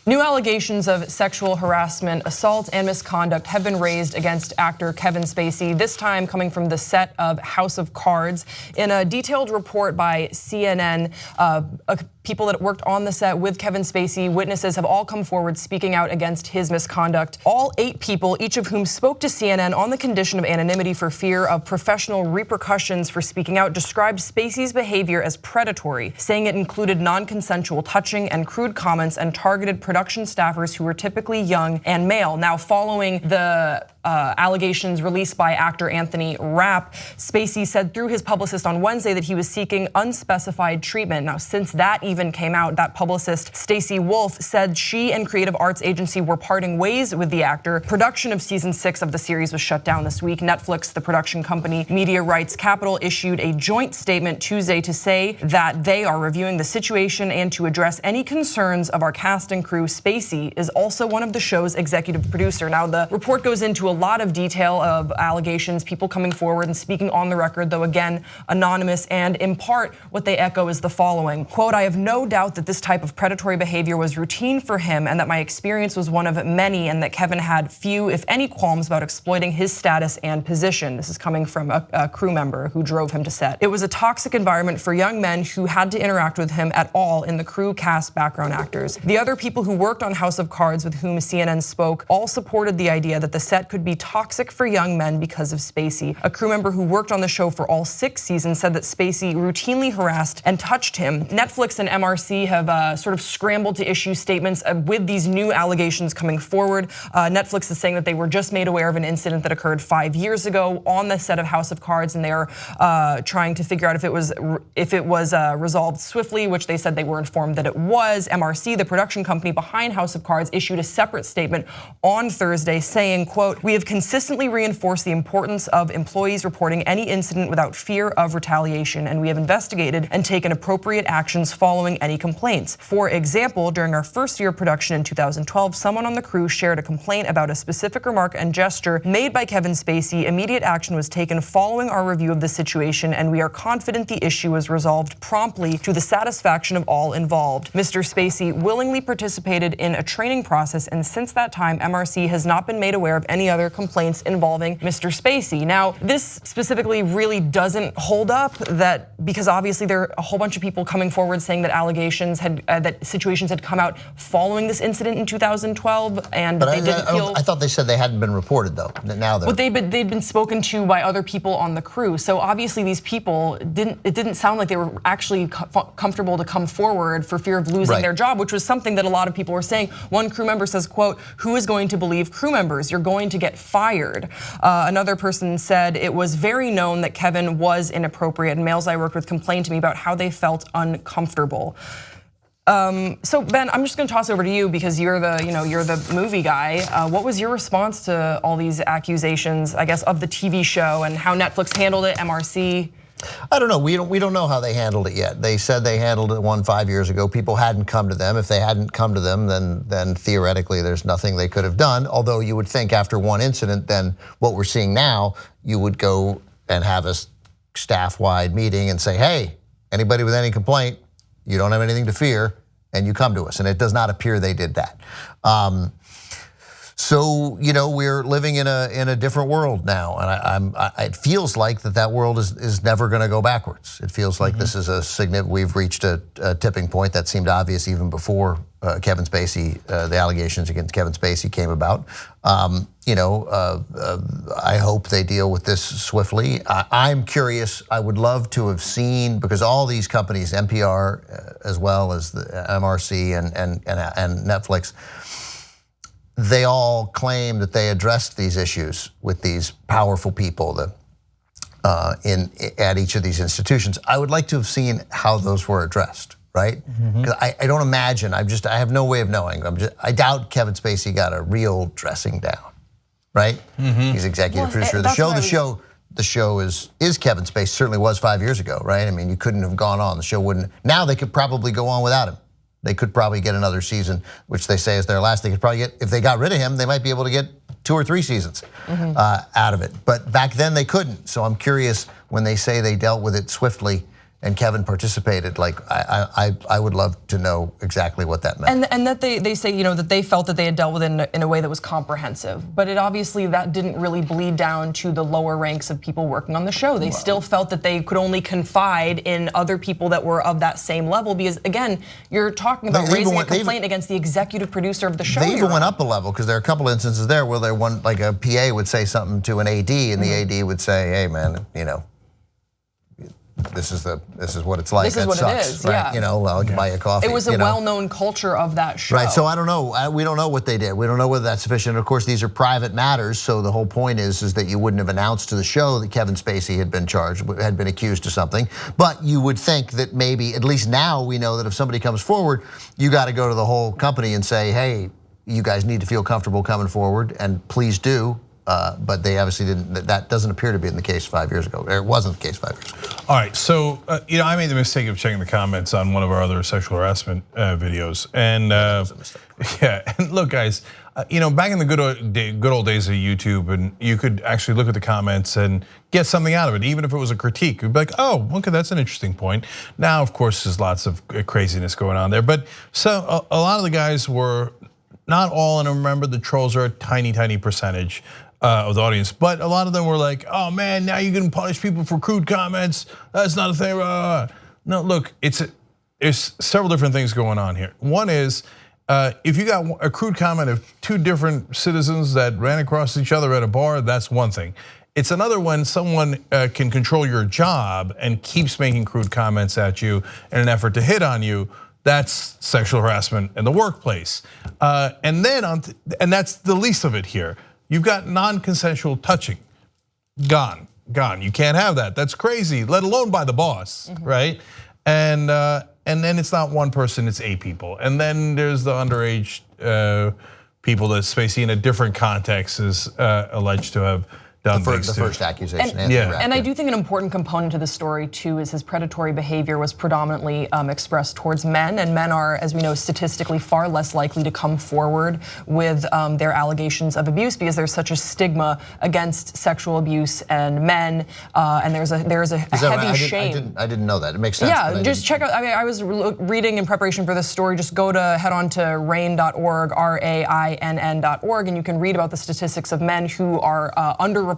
New allegations of sexual harassment, assault, and misconduct have been raised against actor Kevin Spacey, this time coming from the set of House of Cards. In a detailed report by CNN, people that worked on the set with Kevin Spacey, witnesses have all come forward speaking out against his misconduct. All 8 people, each of whom spoke to CNN on the condition of anonymity for fear of professional repercussions for speaking out, described Spacey's behavior as predatory, saying it included non-consensual touching and crude comments and targeted production staffers who were typically young and male. Now, following the allegations released by actor Anthony Rapp, Spacey said through his publicist on Wednesday that he was seeking unspecified treatment. Now, since that even came out, that publicist, Stacey Wolf, said she and creative arts agency were parting ways with the actor. Production of season 6 of the series was shut down this week. Netflix, the production company, Media Rights Capital, issued a joint statement Tuesday to say that they are reviewing the situation and to address any concerns of our cast and crew. Spacey is also one of the show's executive producer. Now, the report goes into a lot of detail of allegations, people coming forward and speaking on the record, though again, anonymous, and in part, what they echo is the following, quote, "I have no doubt that this type of predatory behavior was routine for him and that my experience was one of many and that Kevin had few, if any, qualms about exploiting his status and position." This is coming from a crew member who drove him to set. "It was a toxic environment for young men who had to interact with him at all in the crew, cast, background actors. The other people who worked on House of Cards with whom CNN spoke all supported the idea that the set could be toxic for young men because of Spacey. A crew member who worked on the show for all 6 seasons said that Spacey routinely harassed and touched him." Netflix and MRC have sort of scrambled to issue statements with these new allegations coming forward. Netflix is saying that they were just made aware of an incident that occurred 5 years ago on the set of House of Cards, and they are trying to figure out if it was resolved swiftly, which they said they were informed that it was. MRC, the production company behind House of Cards, issued a separate statement on Thursday saying, quote, "We have consistently reinforced the importance of employees reporting any incident without fear of retaliation, and we have investigated and taken appropriate actions following any complaints. For example, during our first year of production in 2012, someone on the crew shared a complaint about a specific remark and gesture made by Kevin Spacey. Immediate action was taken following our review of the situation, and we are confident the issue was resolved promptly to the satisfaction of all involved. Mr. Spacey willingly participated in a training process, and since that time, MRC has not been made aware of any other complaints involving Mr. Spacey." Now, this specifically really doesn't hold up, because obviously there are a whole bunch of people coming forward saying that allegations that situations had come out following this incident in 2012, and but they didn't feel. I thought they said they hadn't been reported though. Now they're. But they'd been spoken to by other people on the crew. So obviously these people it didn't sound like they were actually comfortable to come forward for fear of losing their job, which was something that a lot of people were saying. One crew member says, quote, "Who is going to believe crew members? You're going to get fired." Another person said it was very known that Kevin was inappropriate, and males I worked with complained to me about how they felt uncomfortable. So Ben, I'm just going to toss over to you because you're the movie guy. What was your response to all these accusations, I guess, of the TV show and how Netflix handled it, MRC? I don't know. We don't know how they handled it yet. They said they handled it 5 years ago. People hadn't come to them. If they hadn't come to them, then theoretically there's nothing they could have done. Although you would think after one incident, then what we're seeing now, you would go and have a staff-wide meeting and say, "Hey, anybody with any complaint, you don't have anything to fear, and you come to us." And it does not appear they did that. So we're living in a different world now, and it feels like that world is never going to go backwards. It feels like this is we've reached a tipping point that seemed obvious even before Kevin Spacey, the allegations against Kevin Spacey came about. I hope they deal with this swiftly. I'm curious. I would love to have seen, because all these companies, NPR as well as the MRC and Netflix, they all claim that they addressed these issues with these powerful people at each of these institutions. I would like to have seen how those were addressed, right? Because I don't imagine. I have no way of knowing. I doubt Kevin Spacey got a real dressing down, right? He's executive producer of the show. The show is Kevin Spacey. Certainly was 5 years ago, right? I mean, you couldn't have gone on. The show wouldn't. Now they could probably go on without him. They could probably get another season, which they say is their last. They could probably get, if they got rid of him, they might be able to get 2 or 3 seasons out of it. But back then they couldn't. So I'm curious when they say they dealt with it swiftly, and Kevin participated, like I would love to know exactly what that meant. And that they say, that they felt that they had dealt with it in a way that was comprehensive, but it obviously that didn't really bleed down to the lower ranks of people working on the show. They still felt that they could only confide in other people that were of that same level, because again, you're talking about raising a complaint against the executive producer of the show. They even went up a level, because there are a couple instances there where like a PA would say something to an AD, and the AD would say, "Hey man, this is what it's like. This is what it is, right? yeah. I'll buy you a coffee." It was a well-known culture of that show. Right, so I don't know. We don't know what they did. We don't know whether that's sufficient. Of course, these are private matters, so the whole point is that you wouldn't have announced to the show that Kevin Spacey had been accused of something. But you would think that maybe, at least now we know that if somebody comes forward, you got to go to the whole company and say, "Hey, you guys need to feel comfortable coming forward, and please do." But they obviously didn't. That doesn't appear to be in the case 5 years ago. It wasn't the case 5 years ago. All right, so I made the mistake of checking the comments on one of our other sexual harassment videos, and yeah, and look, guys, back in the good old days of YouTube, and you could actually look at the comments and get something out of it, even if it was a critique. You'd be like, "Oh, okay, that's an interesting point." Now, of course, there's lots of craziness going on there, but so a lot of the guys were not all, and remember, the trolls are a tiny percentage of the audience, but a lot of them were like, "Oh man, now you're gonna punish people for crude comments. That's not a thing." No, look, there's several different things going on here. One is, if you got a crude comment of two different citizens that ran across each other at a bar, that's one thing. It's another when someone can control your job and keeps making crude comments at you in an effort to hit on you. That's sexual harassment in the workplace. And that's the least of it here. You've got non-consensual touching, gone. You can't have that. That's crazy, let alone by the boss, right? And then it's not one person, it's 8 people. And then there's the underage people that Spacey, in a different context, is alleged to have done things to. The first accusation, Anthony Rapp. And I do think an important component to the story too is his predatory behavior was predominantly expressed towards men, and men are, as we know, statistically far less likely to come forward with their allegations of abuse, because there's such a stigma against sexual abuse and men, and there's a heavy shame. I didn't know that. It makes sense. Yeah, just check out. I mean, I was reading in preparation for this story. Just head on to rain.org, RAINN.org, and you can read about the statistics of men who are underreport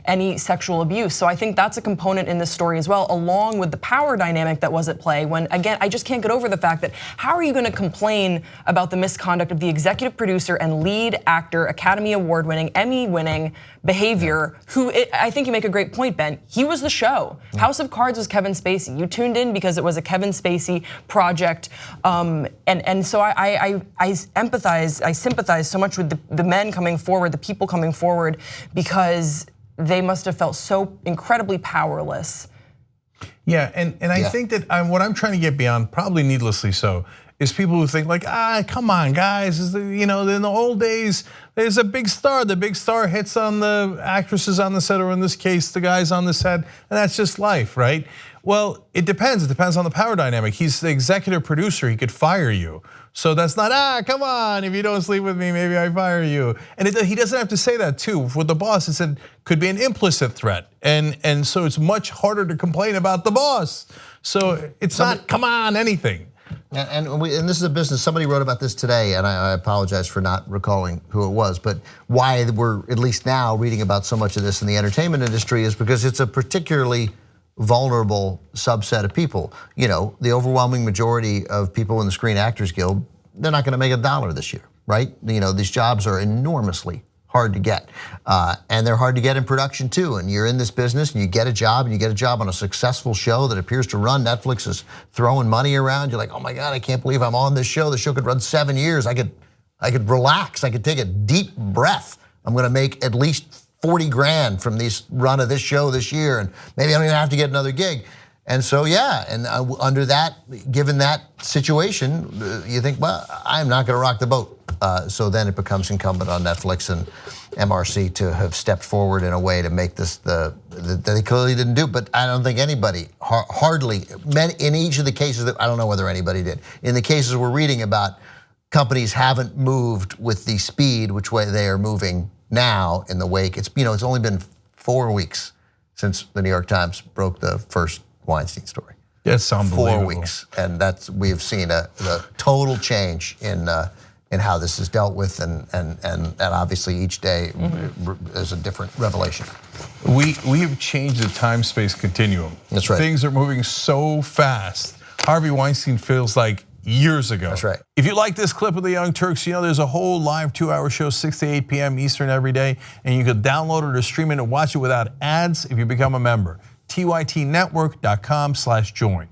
any sexual abuse. So I think that's a component in this story as well, along with the power dynamic that was at play. When, again, I just can't get over the fact that how are you going to complain about the misconduct of the executive producer and lead actor, Academy Award-winning, Emmy-winning behavior, who, I think you make a great point, Ben. He was the show. House of Cards was Kevin Spacey. You tuned in because it was a Kevin Spacey project, and so I empathize, I sympathize so much with the men coming forward, the people coming forward, because they must have felt so incredibly powerless. Yeah, and I think that what I'm trying to get beyond, probably needlessly so, is people who think like, come on, guys, in the old days, there's a big star. The big star hits on the actresses on the set, or in this case, the guys on the set, and that's just life, right? Well, it depends. It depends on the power dynamic. He's the executive producer. He could fire you. So that's not, come on, if you don't sleep with me, maybe I fire you. And he doesn't have to say that too. With the boss, it said could be an implicit threat. And so it's much harder to complain about the boss. So it's not, come on, anything. And this is a business, somebody wrote about this today, and I apologize for not recalling who it was, but why we're at least now reading about so much of this in the entertainment industry is because it's a particularly vulnerable subset of people. The overwhelming majority of people in the Screen Actors Guild, they're not gonna make $1 this year, right? These jobs are enormously hard to get. And they're hard to get in production too. And you're in this business and you get a job, and you get a job on a successful show that appears to run. Netflix is throwing money around. You're like, oh my God, I can't believe I'm on this show. The show could run 7 years. I could relax. I could take a deep breath. I'm gonna make at least 40 grand from this run of this show this year, and maybe I don't even have to get another gig. And so, yeah, and under that, given that situation, you think, well, I'm not gonna rock the boat. So then it becomes incumbent on Netflix and MRC to have stepped forward in a way to make this that they clearly didn't do. But I don't think anybody, hardly, in each of the cases that, I don't know whether anybody did. In the cases we're reading about, companies haven't moved with the speed which way they are moving now in the wake. It's only been 4 weeks since the New York Times broke the first Weinstein story. That's unbelievable. 4 weeks, and we've seen the total change in how this is dealt with, and obviously each day is a different revelation. We have changed the time-space continuum. That's right. Things are moving so fast. Harvey Weinstein feels like years ago. That's right. If you like this clip of the Young Turks, you know there's a whole live 2-hour show, 6 to 8 p.m. Eastern every day, and you can download it or stream it and watch it without ads if you become a member. tytnetwork.com/join.